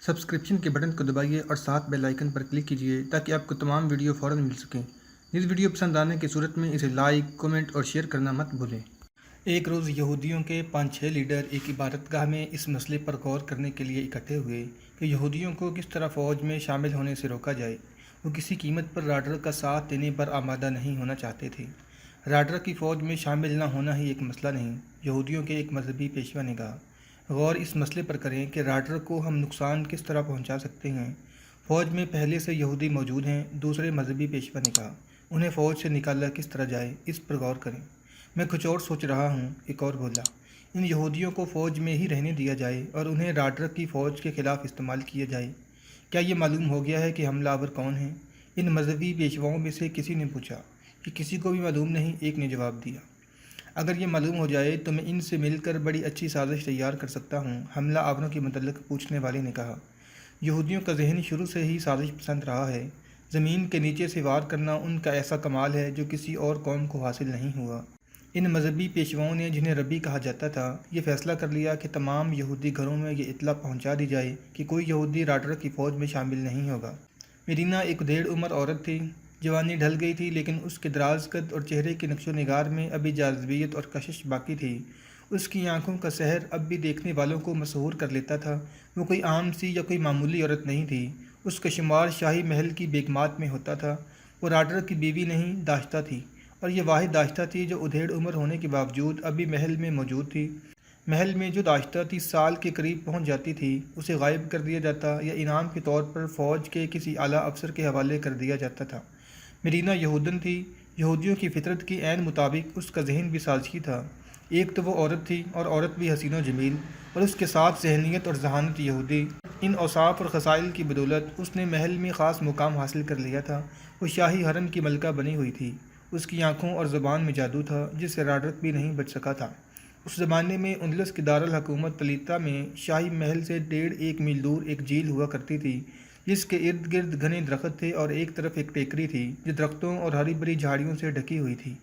Subscription کے button کو دبائیے اور ساتھ بیل آئیکن پر کلک کیجیے تاکہ آپ کو تمام ویڈیو فوراً مل سکیں۔ اس ویڈیو پسند آنے کی صورت میں اسے لائک، کمنٹ اور شیئر کرنا مت بھولیں۔ ایک روز یہودیوں کے 5-6 لیڈر ایک عبادت گاہ میں اس مسئلے پر غور کرنے کے لیے اکٹھے ہوئے کہ یہودیوں کو کس طرح فوج میں شامل ہونے سے روکا جائے۔ وہ کسی قیمت پر راڈر کا ساتھ دینے پر آمادہ نہیں ہونا چاہتے تھے۔ راڈر کی فوج میں شامل نہ ہونا ہی ایک مسئلہ نہیں، یہودیوں کے ایک مذہبی پیشوا نے کہا۔ غور اس مسئلے پر کریں کہ راڈر کو ہم نقصان کس طرح پہنچا سکتے ہیں۔ فوج میں پہلے سے یہودی موجود ہیں، دوسرے مذہبی پیشوا نے کہا۔ انہیں فوج سے نکالا کس طرح جائے، اس پر غور کریں۔ میں کچھ اور سوچ رہا ہوں، ایک اور بولا۔ ان یہودیوں کو فوج میں ہی رہنے دیا جائے اور انہیں راڈر کی فوج کے خلاف استعمال کیا جائے۔ کیا یہ معلوم ہو گیا ہے کہ حملہ آور کون ہیں؟ ان مذہبی پیشواؤں میں سے کسی نے پوچھا۔ کہ کسی کو بھی معلوم نہیں، ایک نے جواب دیا۔ اگر یہ معلوم ہو جائے تو میں ان سے مل کر بڑی اچھی سازش تیار کر سکتا ہوں، حملہ آوروں کے متعلق پوچھنے والے نے کہا۔ یہودیوں کا ذہن شروع سے ہی سازش پسند رہا ہے۔ زمین کے نیچے سے وار کرنا ان کا ایسا کمال ہے جو کسی اور قوم کو حاصل نہیں ہوا۔ ان مذہبی پیشواؤں نے، جنہیں ربی کہا جاتا تھا، یہ فیصلہ کر لیا کہ تمام یہودی گھروں میں یہ اطلاع پہنچا دی جائے کہ کوئی یہودی راڈر کی فوج میں شامل نہیں ہوگا۔ میرینا ایک ادھیڑ عمر عورت تھی۔ جوانی ڈھل گئی تھی لیکن اس کے دراز قد اور چہرے کے نقش و نگار میں ابھی جاذبیت اور کشش باقی تھی۔ اس کی آنکھوں کا سحر اب بھی دیکھنے والوں کو مسحور کر لیتا تھا۔ وہ کوئی عام سی یا کوئی معمولی عورت نہیں تھی۔ اس کا شمار شاہی محل کی بیگمات میں ہوتا تھا۔ وہ راڈر کی بیوی نہیں، داشتہ تھی، اور یہ واحد داشتہ تھی جو ادھیڑ عمر ہونے کے باوجود ابھی محل میں موجود تھی۔ محل میں جو داشتہ 30 سال کے قریب پہنچ جاتی تھی، اسے غائب کر دیا جاتا یا انعام کے طور پر فوج کے کسی اعلیٰ افسر کے حوالے کر دیا جاتا تھا۔ میرینا یہودن تھی۔ یہودیوں کی فطرت کی عین مطابق اس کا ذہن بھی سازشی تھا۔ ایک تو وہ عورت تھی، اور عورت بھی حسین و جمیل، اور اس کے ساتھ ذہنیت اور ذہانت یہودی۔ ان اوصاف اور خصائل کی بدولت اس نے محل میں خاص مقام حاصل کر لیا تھا۔ وہ شاہی حرم کی ملکہ بنی ہوئی تھی۔ اس کی آنکھوں اور زبان میں جادو تھا جس سے راڈر بھی نہیں بچ سکا تھا۔ اس زمانے میں اندلس کی دارالحکومت تلیطا میں شاہی محل سے 1.5 میل دور ایک جھیل ہوا کرتی تھی جس کے ارد گرد گھنے درخت تھے اور ایک طرف ایک ٹیکری تھی جو درختوں اور ہری بھری جھاڑیوں سے ڈھکی ہوئی تھی۔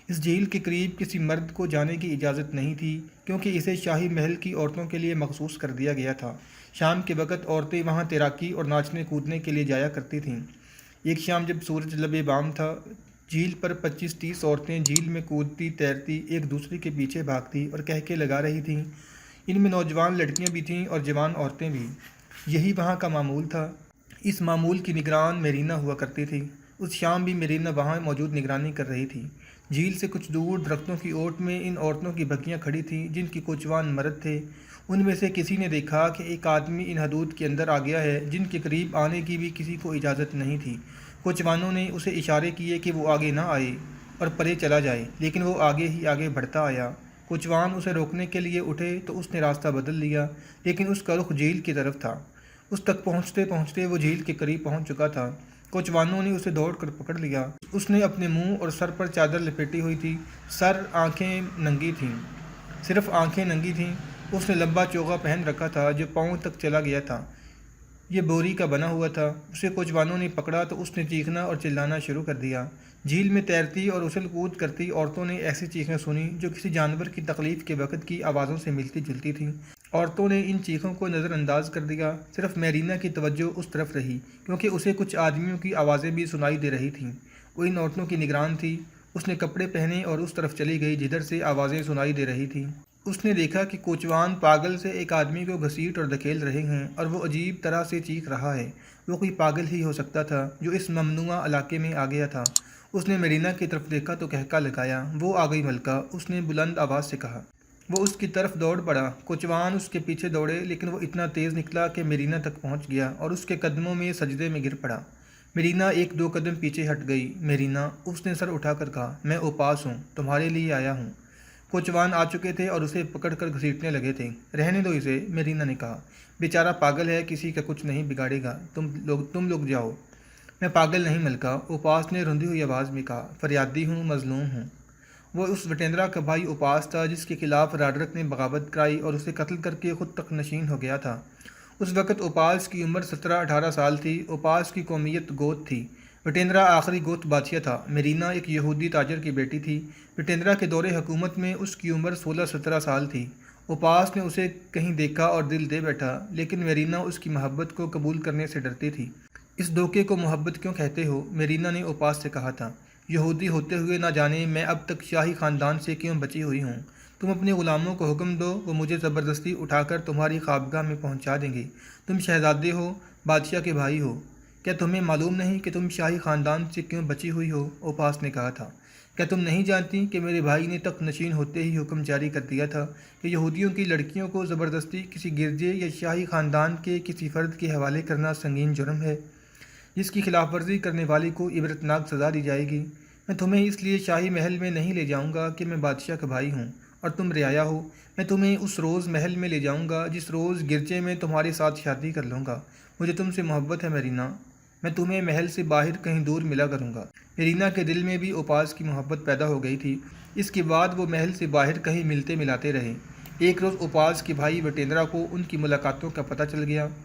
اس جھیل کے قریب کسی مرد کو جانے کی اجازت نہیں تھی کیونکہ اسے شاہی محل کی عورتوں کے لیے مخصوص کر دیا گیا تھا۔ شام کے وقت عورتیں وہاں تیراکی اور ناچنے کودنے کے لیے جایا کرتی تھیں۔ ایک شام جب سورج لبے بام تھا، جھیل پر 25-30 عورتیں جھیل میں کودتی تیرتی ایک دوسرے کے پیچھے بھاگتی اور کہکے لگا رہی تھیں۔ ان میں نوجوان لڑکیاں بھی تھیں اور جوان عورتیں بھی۔ یہی وہاں کا معمول تھا۔ اس معمول کی نگران میرینا ہوا کرتی تھی۔ اس شام بھی میرینا وہاں موجود نگرانی کر رہی تھی۔ جھیل سے کچھ دور درختوں کی اوٹ میں ان عورتوں کی بھکیاں کھڑی تھیں جن کی کوچوان مرد تھے۔ ان میں سے کسی نے دیکھا کہ ایک آدمی ان حدود کے اندر آ گیا ہے جن کے قریب آنے کی بھی کسی کو اجازت نہیں تھی۔ کوچوانوں نے اسے اشارے کیے کہ وہ آگے نہ آئے اور پرے چلا جائے، لیکن وہ آگے ہی آگے بڑھتا آیا۔ کوچوان اسے روکنے کے لیے اٹھے تو اس نے راستہ بدل لیا، لیکن اس کا رخ جھیل کی طرف تھا۔ اس تک پہنچتے پہنچتے وہ جھیل کے قریب پہنچ چکا تھا۔ کوچوانوں نے اسے دوڑ کر پکڑ لیا۔ اس نے اپنے منہ اور سر پر چادر لپیٹی ہوئی تھی۔ سر، آنکھیں ننگی تھیں، صرف آنکھیں ننگی تھیں۔ اس نے لمبا چوغا پہن رکھا تھا جو پاؤں تک چلا گیا تھا۔ یہ بوری کا بنا ہوا تھا۔ اسے کوچوانوں نے پکڑا تو اس نے چیخنا اور چلانا شروع کر دیا۔ جھیل میں تیرتی اور اچھل کود کرتی عورتوں نے ایسی چیخیں سنی جو کسی جانور کی تکلیف کے وقت کی آوازوں سے ملتی جلتی تھیں۔ عورتوں نے ان چیخوں کو نظر انداز کر دیا۔ صرف میرینا کی توجہ اس طرف رہی کیونکہ اسے کچھ آدمیوں کی آوازیں بھی سنائی دے رہی تھیں۔ وہ ان عورتوں کی نگران تھی۔ اس نے کپڑے پہنے اور اس طرف چلی گئی جدھر سے آوازیں سنائی دے رہی تھیں۔ اس نے دیکھا کہ کوچوان پاگل سے ایک آدمی کو گھسیٹ اور دھکیل رہے ہیں اور وہ عجیب طرح سے چیخ رہا ہے۔ وہ کوئی پاگل ہی ہو سکتا تھا جو اس ممنوعہ علاقے میں آ گیا تھا۔ اس نے میرینا کی طرف دیکھا تو کہکا لگایا۔ وہ آ گئی ملکہ، اس نے بلند آواز سے کہا۔ وہ اس کی طرف دوڑ پڑا۔ کوچوان اس کے پیچھے دوڑے لیکن وہ اتنا تیز نکلا کہ میرینا تک پہنچ گیا اور اس کے قدموں میں سجدے میں گر پڑا۔ میرینا 1-2 قدم پیچھے ہٹ گئی۔ میرینا، اس نے سر اٹھا کر کہا، میں اوپاس ہوں، تمہارے لیے آیا ہوں۔ کوچوان آ چکے تھے اور اسے پکڑ کر گھسیٹنے لگے تھے۔ رہنے دو اسے، میرینا نے کہا، بیچارہ پاگل ہے، کسی کا کچھ نہیں بگاڑے گا، تم لوگ جاؤ۔ میں پاگل نہیں ملکہ، اوپاس نے رندی ہوئی آواز میں کہا، فریادی ہوں، مظلوم ہوں۔ وہ اس وٹیندرا کا بھائی اوپاس تھا جس کے خلاف راڈرک نے بغاوت کرائی اور اسے قتل کر کے خود تک نشین ہو گیا تھا۔ اس وقت اوپاس کی عمر 17-18 سال تھی۔ اوپاس کی قومیت گوت تھی۔ وٹیندرا آخری گوت بادشاہ تھا۔ میرینا ایک یہودی تاجر کی بیٹی تھی۔ وٹیندرا کے دور حکومت میں اس کی عمر 16-17 سال تھی۔ اوپاس نے اسے کہیں دیکھا اور دل دے بیٹھا، لیکن میرینا اس کی محبت کو قبول کرنے سے ڈرتی تھی۔ اس دھوکے کو محبت کیوں کہتے ہو؟ میرینا نے اوپاس سے کہا تھا۔ یہودی ہوتے ہوئے نہ جانے میں اب تک شاہی خاندان سے کیوں بچی ہوئی ہوں؟ تم اپنے غلاموں کو حکم دو، وہ مجھے زبردستی اٹھا کر تمہاری خوابگاہ میں پہنچا دیں گے۔ تم شہزادے ہو، بادشاہ کے بھائی ہو، کیا تمہیں معلوم نہیں کہ تم شاہی خاندان سے کیوں بچی ہوئی ہو؟ اوپاس نے کہا تھا۔ کیا تم نہیں جانتی کہ میرے بھائی نے تخت نشین ہوتے ہی حکم جاری کر دیا تھا کہ یہودیوں کی لڑکیوں کو زبردستی کسی گرجے یا شاہی خاندان کے کسی فرد کے حوالے کرنا سنگین جرم ہے، جس کی خلاف ورزی کرنے والے کو عبرتناک سزا دی جائے گی؟ میں تمہیں اس لیے شاہی محل میں نہیں لے جاؤں گا کہ میں بادشاہ کا بھائی ہوں اور تم رعایا ہو۔ میں تمہیں اس روز محل میں لے جاؤں گا جس روز گرجے میں تمہارے ساتھ شادی کر لوں گا۔ مجھے تم سے محبت ہے میرینا، میں تمہیں محل سے باہر کہیں دور ملا کروں گا۔ میرینا کے دل میں بھی اوپاس کی محبت پیدا ہو گئی تھی۔ اس کے بعد وہ محل سے باہر کہیں ملتے ملاتے رہے۔ ایک روز اوپاس کے بھائی وٹیندرا کو ان کی ملاقاتوں کا پتہ چل گیا۔